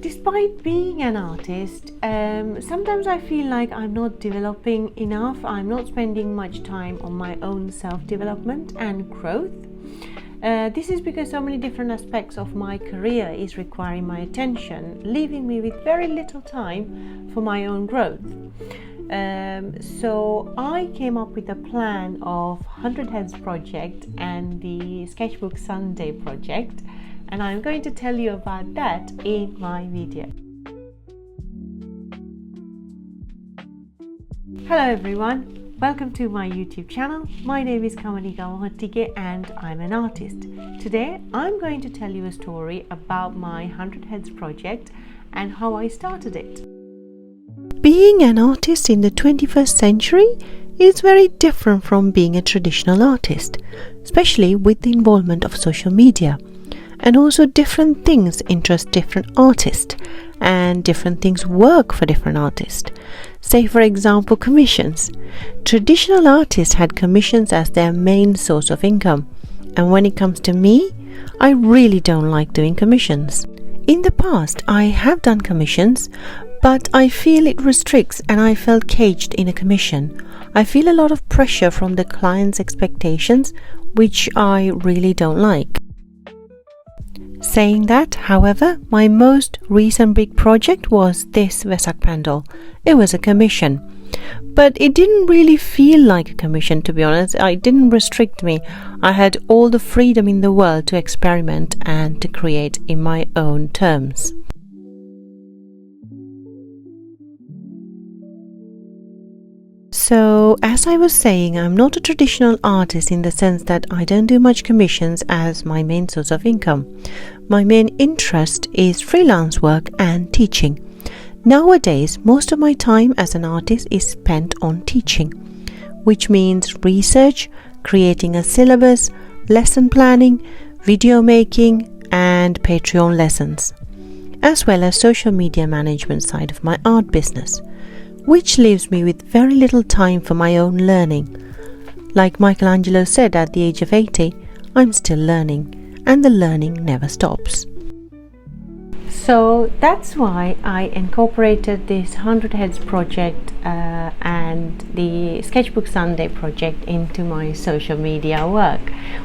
Despite being an artist, sometimes I feel like I'm not developing enough. I'm not spending much time on my own self-development and growth. This is because so many different aspects of my career is requiring my attention, leaving me with very little time for my own growth. So I came up with a plan of 100 Heads project and the Sketchbook Sunday project, and I'm going to tell you about that in my video. Hello everyone, welcome to my YouTube channel. My name is Kamanika Mohattige and I'm an artist. Today I'm going to tell you a story about my 100 Heads project and how I started it. Being an artist in the 21st century is very different from being a traditional artist, especially with the involvement of social media. And also different things interest different artists and different things work for different artists. Say for example commissions. Traditional artists had commissions as their main source of income, and when it comes to me, I really don't like doing commissions. In the past I have done commissions, but I feel it restricts and I felt caged in a commission. I feel a lot of pressure from the client's expectations, which I really don't like. Saying that, however, my most recent big project was this Vesak Pandal. It was a commission, but it didn't really feel like a commission, to be honest. It didn't restrict me. I had all the freedom in the world to experiment and to create in my own terms. So, as I was saying, I'm not a traditional artist in the sense that I don't do much commissions as my main source of income. My main interest is freelance work and teaching. Nowadays, most of my time as an artist is spent on teaching, which means research, creating a syllabus, lesson planning, video making, and Patreon lessons, as well as social media management side of my art business, which leaves me with very little time for my own learning. Like Michelangelo said at the age of 80, I'm still learning, and the learning never stops. So that's why I incorporated this 100 Heads project and the Sketchbook Sunday project into my social media work,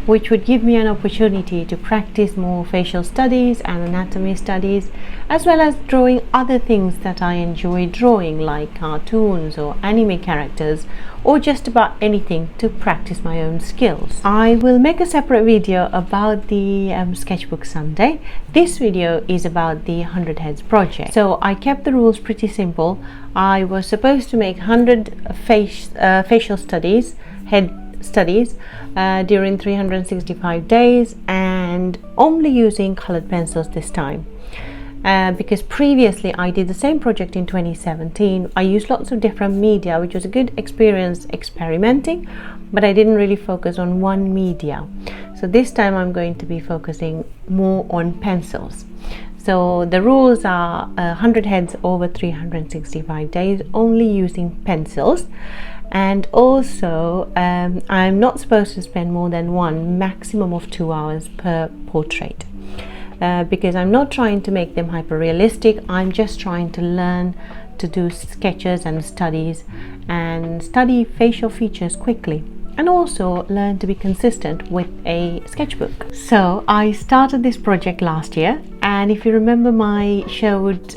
which would give me an opportunity to practice more facial studies and anatomy studies, as well as drawing other things that I enjoy drawing, like cartoons or anime characters, or just about anything to practice my own skills. I will make a separate video about the Sketchbook Sunday. This video is about the 100 Heads project. So I kept the rules pretty simple. I was supposed to make 100 facial studies, head studies, during 365 days, and only using colored pencils this time. Because previously I did the same project in 2017. I used lots of different media, which was a good experience experimenting, but I didn't really focus on one media. So this time I'm going to be focusing more on pencils. So the rules are 100 heads over 365 days, only using pencils. And also I'm not supposed to spend more than maximum of 2 hours per portrait. Because I'm not trying to make them hyper realistic. I'm just trying to learn to do sketches and studies and study facial features quickly, and also learn to be consistent with a sketchbook. So I started this project last year, and if you remember my Sherwood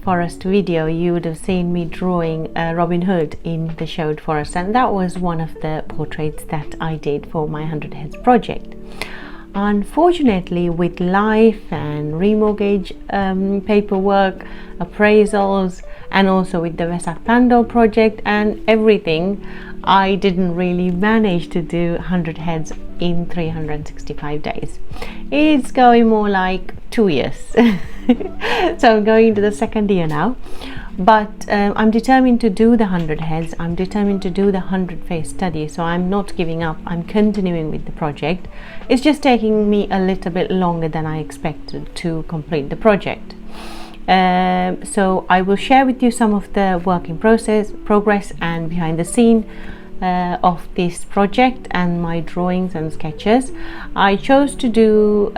Forest video, you would have seen me drawing Robin Hood in the Sherwood Forest, and that was one of the portraits that I did for my 100 Heads project. Unfortunately, with life and remortgage paperwork, appraisals, and also with the Vesak Pandal project and everything, I didn't really manage to do 100 heads in 365 days. It's going more like 2 years. So I'm going into the second year now. But I'm determined to do the 100 heads. I'm determined to do the 100 face study, so I'm not giving up. I'm continuing with the project. It's just taking me a little bit longer than I expected to complete the project. So I will share with you some of the work in progress and behind the scene of this project and my drawings and sketches. I chose to do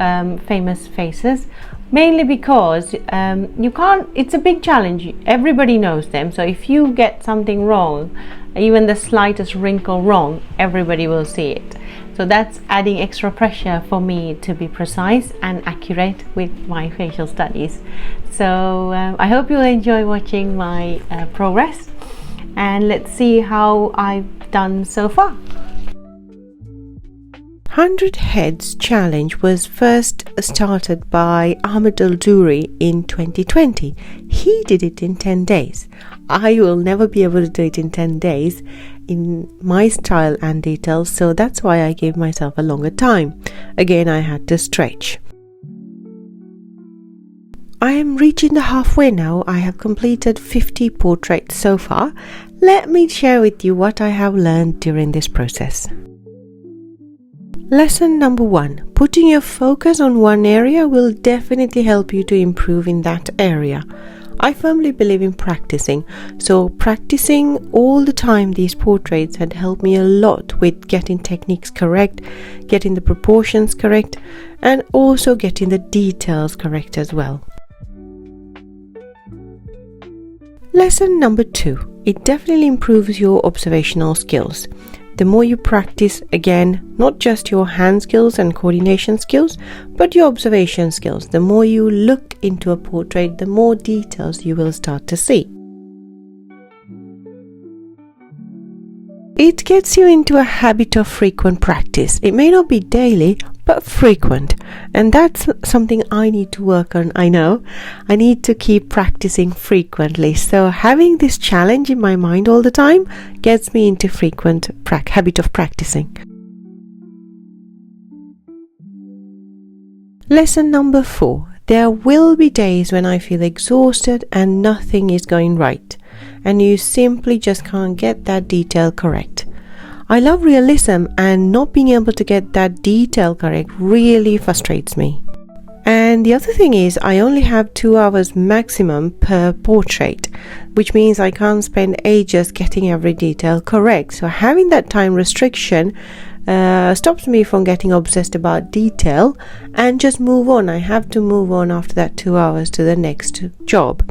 famous faces, mainly because you can't, it's a big challenge, everybody knows them, so if you get something wrong, even the slightest wrinkle wrong, everybody will see it. So that's adding extra pressure for me to be precise and accurate with my facial studies. So I hope you'll enjoy watching my progress, and let's see how I've done so far. 100 Heads Challenge was first started by Albrecht Durer in 2020. He did it in 10 days. I will never be able to do it in 10 days in my style and details, so that's why I gave myself a longer time. Again, I had to stretch. I am reaching the halfway now. I have completed 50 portraits so far. Let me share with you what I have learned during this process. Lesson number 1. Putting your focus on one area will definitely help you to improve in that area. I firmly believe in practicing, so practicing all the time these portraits had helped me a lot with getting techniques correct, getting the proportions correct, and also getting the details correct as well. Lesson number 2. It definitely improves your observational skills. The more you practice, again, not just your hand skills and coordination skills, but your observation skills, the more you look into a portrait, the more details you will start to see. It gets you into a habit of frequent practice. It may not be daily, but frequent. And that's something I need to work on. I know I need to keep practicing frequently. So having this challenge in my mind all the time gets me into frequent habit of practicing. Lesson number 4. There will be days when I feel exhausted and nothing is going right, and you simply just can't get that detail correct. I love realism, and not being able to get that detail correct really frustrates me. And the other thing is, I only have 2 hours maximum per portrait, which means I can't spend ages getting every detail correct. So having that time restriction stops me from getting obsessed about detail and just move on. I have to move on after that 2 hours to the next job.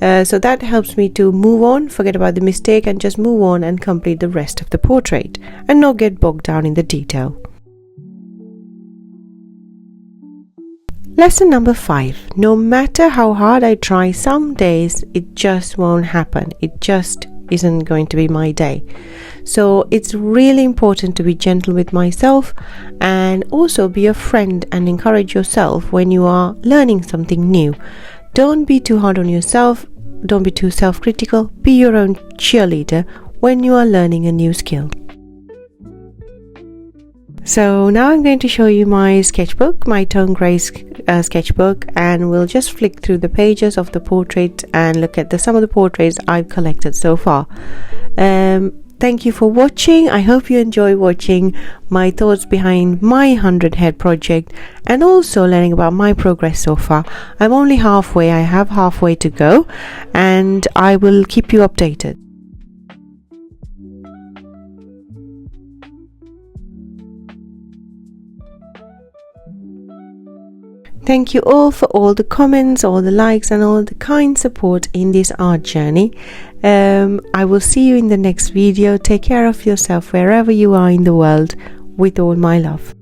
So that helps me to move on, forget about the mistake, and just move on and complete the rest of the portrait and not get bogged down in the detail. Lesson number 5. No matter how hard I try, some days it just won't happen. It just isn't going to be my day. So it's really important to be gentle with myself and also be a friend and encourage yourself when you are learning something new. Don't be too hard on yourself. Don't be too self-critical. Be your own cheerleader when you are learning a new skill. So now I'm going to show you my sketchbook, my tone grey sketchbook, and we'll just flick through the pages of the portrait and look at some of the portraits I've collected so far. Thank you for watching. I hope you enjoy watching my thoughts behind my 100 Head project and also learning about my progress so far. I'm only halfway. I have halfway to go, and I will keep you updated. Thank you all for all the comments, all the likes, and all the kind support in this art journey. I will see you in the next video. Take care of yourself wherever you are in the world, with all my love.